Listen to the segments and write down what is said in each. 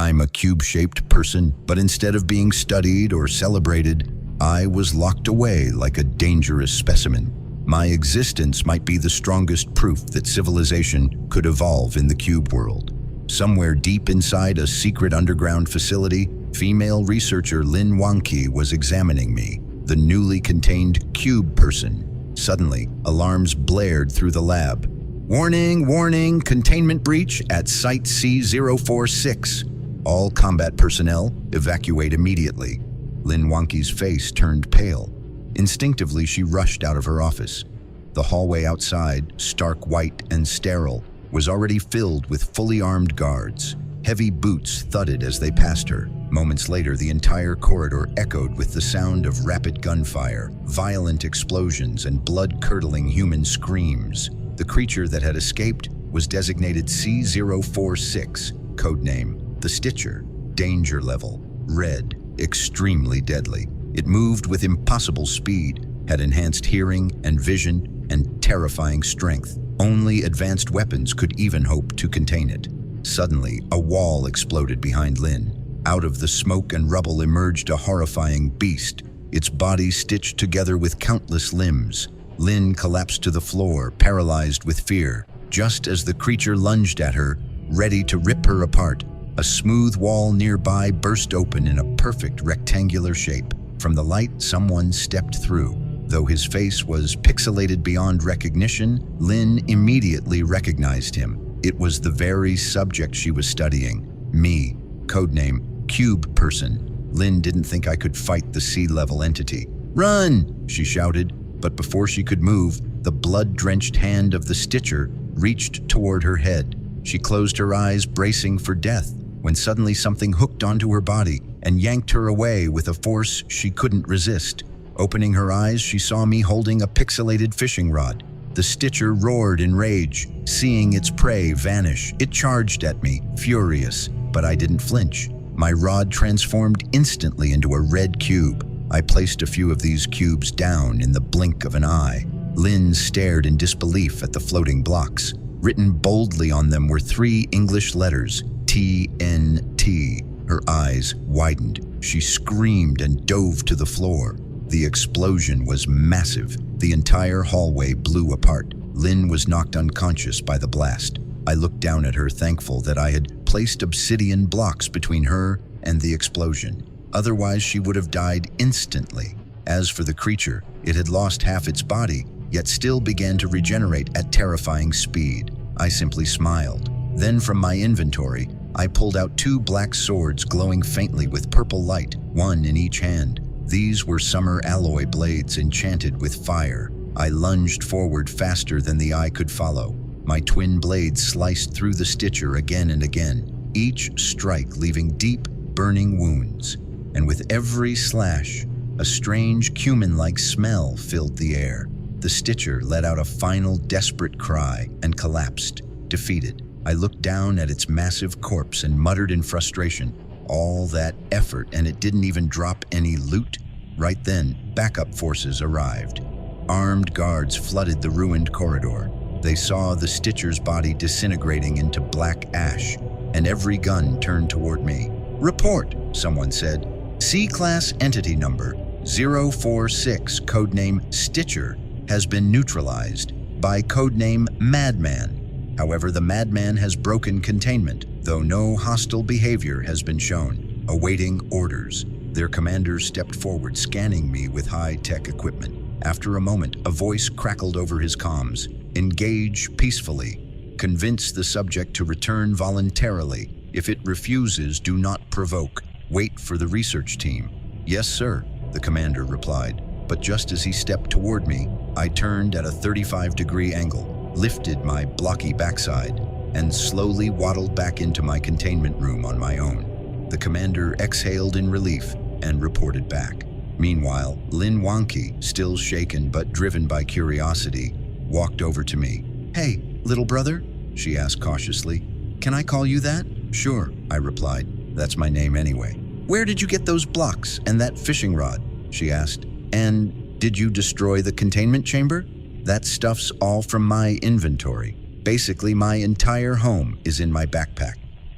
I'm a cube-shaped person, but instead of being studied or celebrated, I was locked away like a dangerous specimen. My existence might be the strongest proof that civilization could evolve in the cube world. Somewhere deep inside a secret underground facility, female researcher Lin Wangqi was examining me, the newly contained cube person. Suddenly, alarms blared through the lab. Warning, warning, containment breach at Site C046. All combat personnel, evacuate immediately. Lin Wangqi's face turned pale. Instinctively, she rushed out of her office. The hallway outside, stark white and sterile, was already filled with fully armed guards. Heavy boots thudded as they passed her. Moments later, the entire corridor echoed with the sound of rapid gunfire, violent explosions, and blood-curdling human screams. The creature that had escaped was designated C046, codename The Stitcher, danger level, red, extremely deadly. It moved with impossible speed, had enhanced hearing and vision, and terrifying strength. Only advanced weapons could even hope to contain it. Suddenly, a wall exploded behind Lin. Out of the smoke and rubble emerged a horrifying beast, its body stitched together with countless limbs. Lin collapsed to the floor, paralyzed with fear. Just as the creature lunged at her, ready to rip her apart, a smooth wall nearby burst open in a perfect rectangular shape. From the light, someone stepped through. Though his face was pixelated beyond recognition, Lin immediately recognized him. It was the very subject she was studying. Me, codename Cube Person. Lin didn't think I could fight the sea-level entity. "Run!" she shouted, but before she could move, the blood-drenched hand of the Stitcher reached toward her head. She closed her eyes, bracing for death, when suddenly something hooked onto her body and yanked her away with a force she couldn't resist. Opening her eyes, she saw me holding a pixelated fishing rod. The Stitcher roared in rage, seeing its prey vanish. It charged at me, furious, but I didn't flinch. My rod transformed instantly into a red cube. I placed a few of these cubes down in the blink of an eye. Lin stared in disbelief at the floating blocks. Written boldly on them were 3 English letters, TNT. Her eyes widened. She screamed and dove to the floor. The explosion was massive. The entire hallway blew apart. Lin was knocked unconscious by the blast. I looked down at her, thankful that I had placed obsidian blocks between her and the explosion. Otherwise, she would have died instantly. As for the creature, it had lost half its body, yet still began to regenerate at terrifying speed. I simply smiled. Then from my inventory, I pulled out 2 black swords glowing faintly with purple light, one in each hand. These were summer alloy blades enchanted with fire. I lunged forward faster than the eye could follow. My twin blades sliced through the Stitcher again and again, each strike leaving deep, burning wounds. And with every slash, a strange cumin-like smell filled the air. The Stitcher let out a final desperate cry and collapsed, defeated. I looked down at its massive corpse and muttered in frustration, all that effort and it didn't even drop any loot? Right then, backup forces arrived. Armed guards flooded the ruined corridor. They saw the Stitcher's body disintegrating into black ash, and every gun turned toward me. "Report," someone said. "C-Class Entity Number 046, codename Stitcher, has been neutralized by codename Madman. However, the Madman has broken containment, though no hostile behavior has been shown. Awaiting orders." Their commander stepped forward, scanning me with high-tech equipment. After a moment, a voice crackled over his comms. "Engage peacefully. Convince the subject to return voluntarily. If it refuses, do not provoke. Wait for the research team." "Yes, sir," the commander replied. But just as he stepped toward me, I turned at a 35-degree angle, lifted my blocky backside, and slowly waddled back into my containment room on my own. The commander exhaled in relief and reported back. Meanwhile, Lin Wangqi, still shaken but driven by curiosity, walked over to me. "Hey, little brother?" she asked cautiously. "Can I call you that?" "Sure," I replied. "That's my name anyway." "Where did you get those blocks and that fishing rod?" she asked. "And did you destroy the containment chamber?" "That stuff's all from my inventory. Basically, my entire home is in my backpack."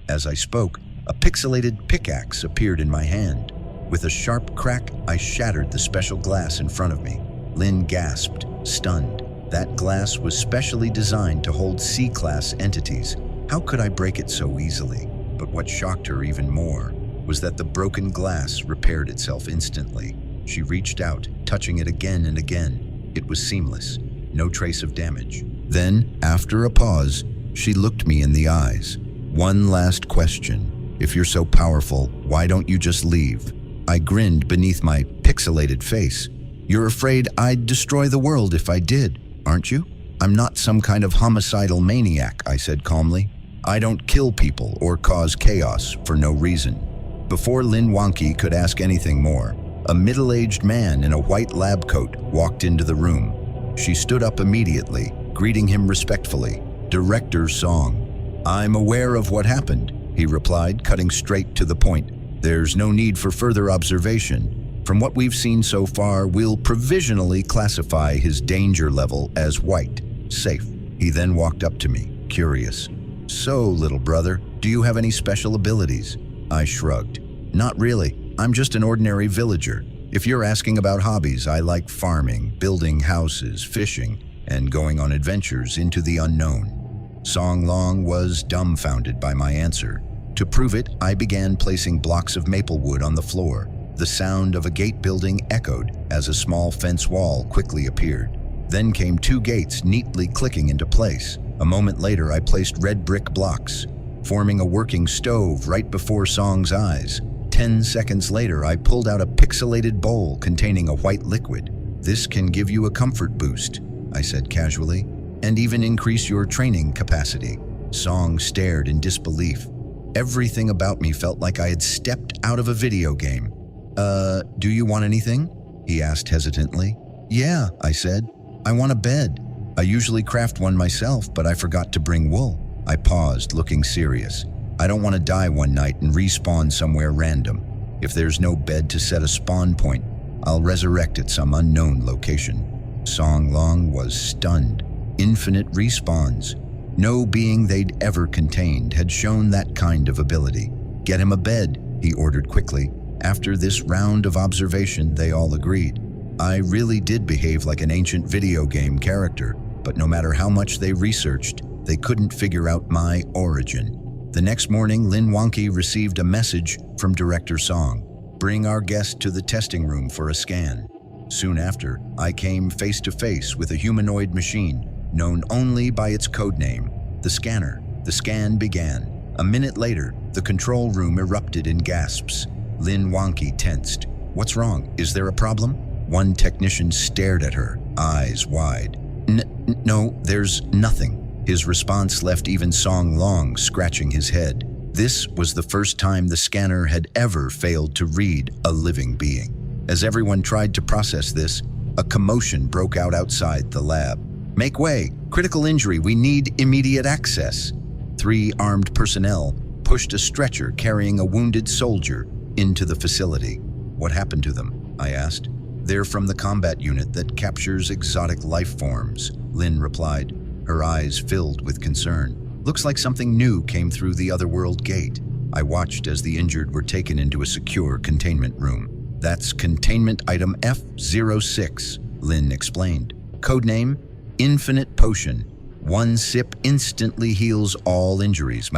As I spoke, A pixelated pickaxe appeared in my hand. With a sharp crack, I shattered the special glass in front of me. Lynn gasped, stunned. That glass was specially designed to hold C-class entities. How could I break it so easily? But what shocked her even more was that the broken glass repaired itself instantly. She reached out, touching it again and again. It was seamless, no trace of damage. Then, after a pause, she looked me in the eyes. One last question. If you're so powerful, why don't you just leave? I grinned beneath my pixelated face. You're afraid I'd destroy the world if I did, aren't you? I'm not some kind of homicidal maniac, I said calmly. I don't kill people or cause chaos for no reason. Before Lin Wonky could ask anything more, a middle-aged man in a white lab coat walked into the room. She stood up immediately, greeting him respectfully. Director Song. I'm aware of what happened, he replied, cutting straight to the point. There's no need for further observation. From what we've seen so far, we'll provisionally classify his danger level as white, safe. He then walked up to me, curious. So, little brother, do you have any special abilities? I shrugged. Not really. I'm just an ordinary villager. If you're asking about hobbies, I like farming, building houses, fishing, and going on adventures into the unknown. Song Long was dumbfounded by my answer. To prove it, I began placing blocks of maple wood on the floor. The sound of a gate building echoed as a small fence wall quickly appeared. Then came 2 gates neatly clicking into place. A moment later, I placed red brick blocks, forming a working stove right before Song's eyes. 10 seconds later, I pulled out a pixelated bowl containing a white liquid. This can give you a comfort boost, I said casually, and even increase your training capacity. Song stared in disbelief. Everything about me felt like I had stepped out of a video game. Do you want anything? He asked hesitantly. Yeah, I said. I want a bed. I usually craft one myself, but I forgot to bring wool. I paused, looking serious. I don't want to die one night and respawn somewhere random. If there's no bed to set a spawn point, I'll resurrect at some unknown location. Song Long was stunned. Infinite respawns. No being they'd ever contained had shown that kind of ability. Get him a bed, he ordered quickly. After this round of observation, they all agreed. I really did behave like an ancient video game character, but no matter how much they researched, they couldn't figure out my origin. The next morning, Lin Wonky received a message from Director Song. Bring our guest to the testing room for a scan. Soon after, I came face to face with a humanoid machine, known only by its codename, the Scanner. The scan began. A minute later, the control room erupted in gasps. Lin Wonky tensed. What's wrong? Is there a problem? One technician stared at her, eyes wide. No, there's nothing. His response left even Song Long scratching his head. This was the first time the scanner had ever failed to read a living being. As everyone tried to process this, a commotion broke out outside the lab. Make way! Critical injury, we need immediate access. 3 armed personnel pushed a stretcher carrying a wounded soldier into the facility. What happened to them? I asked. They're from the combat unit that captures exotic life forms, Lin replied, her eyes filled with concern. Looks like something new came through the otherworld gate. I watched as the injured were taken into a secure containment room. That's containment item F06, Lin explained. Codename, Infinite Potion. 1 sip instantly heals all injuries,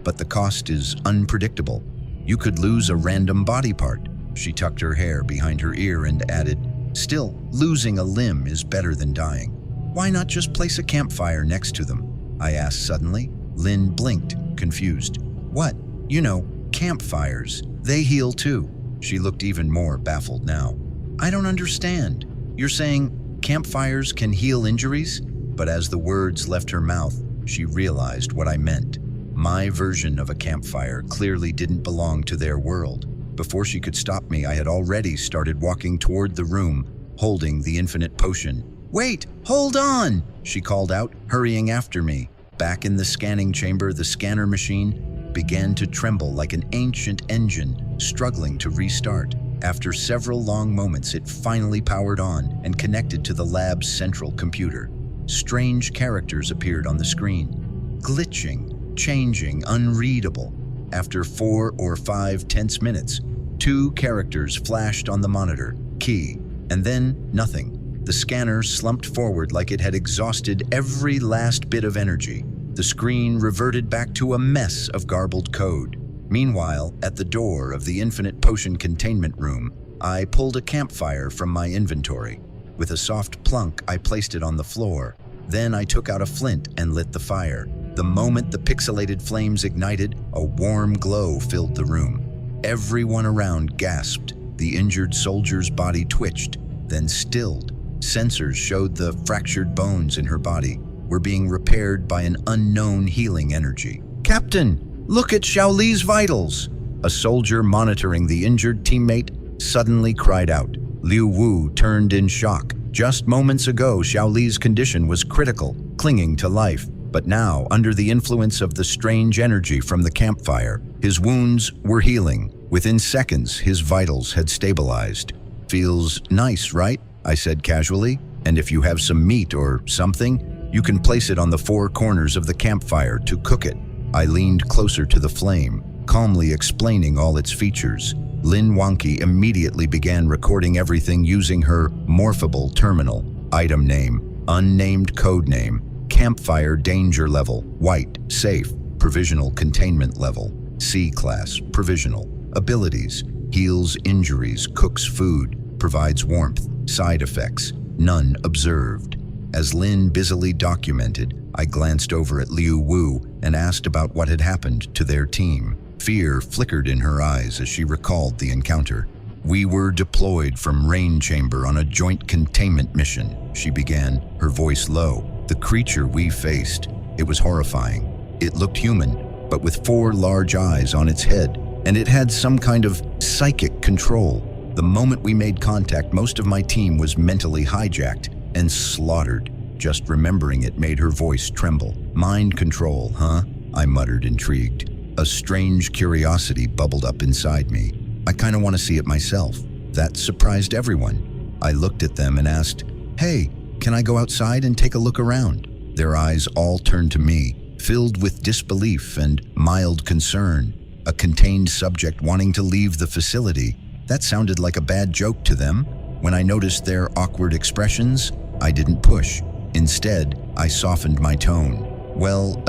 but the cost is unpredictable. You could lose a random body part. She tucked her hair behind her ear and added, still, losing a limb is better than dying. Why not just place a campfire next to them? I asked suddenly. Lin blinked, confused. What? You know, campfires. They heal too. She looked even more baffled now. I don't understand. You're saying campfires can heal injuries? But as the words left her mouth, she realized what I meant. My version of a campfire clearly didn't belong to their world. Before she could stop me, I had already started walking toward the room, holding the infinite potion. Wait, hold on, she called out, hurrying after me. Back in the scanning chamber, the scanner machine began to tremble like an ancient engine, struggling to restart. After several long moments, it finally powered on and connected to the lab's central computer. Strange characters appeared on the screen, glitching, changing, unreadable. After 4 or 5 tense minutes, 2 characters flashed on the monitor, key, and then nothing. The scanner slumped forward like it had exhausted every last bit of energy. The screen reverted back to a mess of garbled code. Meanwhile, at the door of the infinite potion containment room, I pulled a campfire from my inventory. With a soft plunk, I placed it on the floor. Then I took out a flint and lit the fire. The moment the pixelated flames ignited, a warm glow filled the room. Everyone around gasped. The injured soldier's body twitched, then stilled. Sensors showed the fractured bones in her body were being repaired by an unknown healing energy. "Captain, look at Xiaoli's vitals!" A soldier monitoring the injured teammate suddenly cried out. Liu Wu turned in shock. Just moments ago, Xiaoli's condition was critical, clinging to life. But now, under the influence of the strange energy from the campfire, his wounds were healing. Within seconds, his vitals had stabilized. "Feels nice, right?" I said casually. "And if you have some meat or something, you can place it on the 4 corners of the campfire to cook it." I leaned closer to the flame, calmly explaining all its features. Lin Wangqi immediately began recording everything using her morphable terminal. Item name, unnamed code name, campfire danger level, white, safe, provisional containment level, C-class, provisional. Abilities, heals injuries, cooks food, provides warmth, side effects, none observed. As Lin busily documented, I glanced over at Liu Wu and asked about what had happened to their team. Fear flickered in her eyes as she recalled the encounter. "We were deployed from Rain Chamber on a joint containment mission," she began, her voice low. "The creature we faced, it was horrifying. It looked human, but with 4 large eyes on its head, and it had some kind of psychic control. The moment we made contact, most of my team was mentally hijacked and slaughtered." Just remembering it made her voice tremble. "Mind control, huh?" I muttered, intrigued. A strange curiosity bubbled up inside me. "I kind of want to see it myself." That surprised everyone. I looked at them and asked, "Hey, can I go outside and take a look around?" Their eyes all turned to me, filled with disbelief and mild concern. A contained subject wanting to leave the facility. That sounded like a bad joke to them. When I noticed their awkward expressions, I didn't push. Instead, I softened my tone. "Well,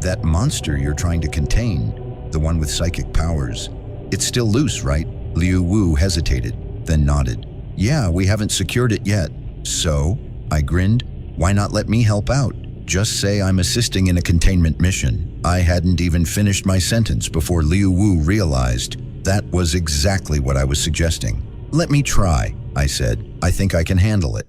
that monster you're trying to contain, the one with psychic powers, it's still loose, right?" Liu Wu hesitated, then nodded. "Yeah, we haven't secured it yet." "So?" I grinned. "Why not let me help out? Just say I'm assisting in a containment mission." I hadn't even finished my sentence before Liu Wu realized that was exactly what I was suggesting. "Let me try," I said. "I think I can handle it."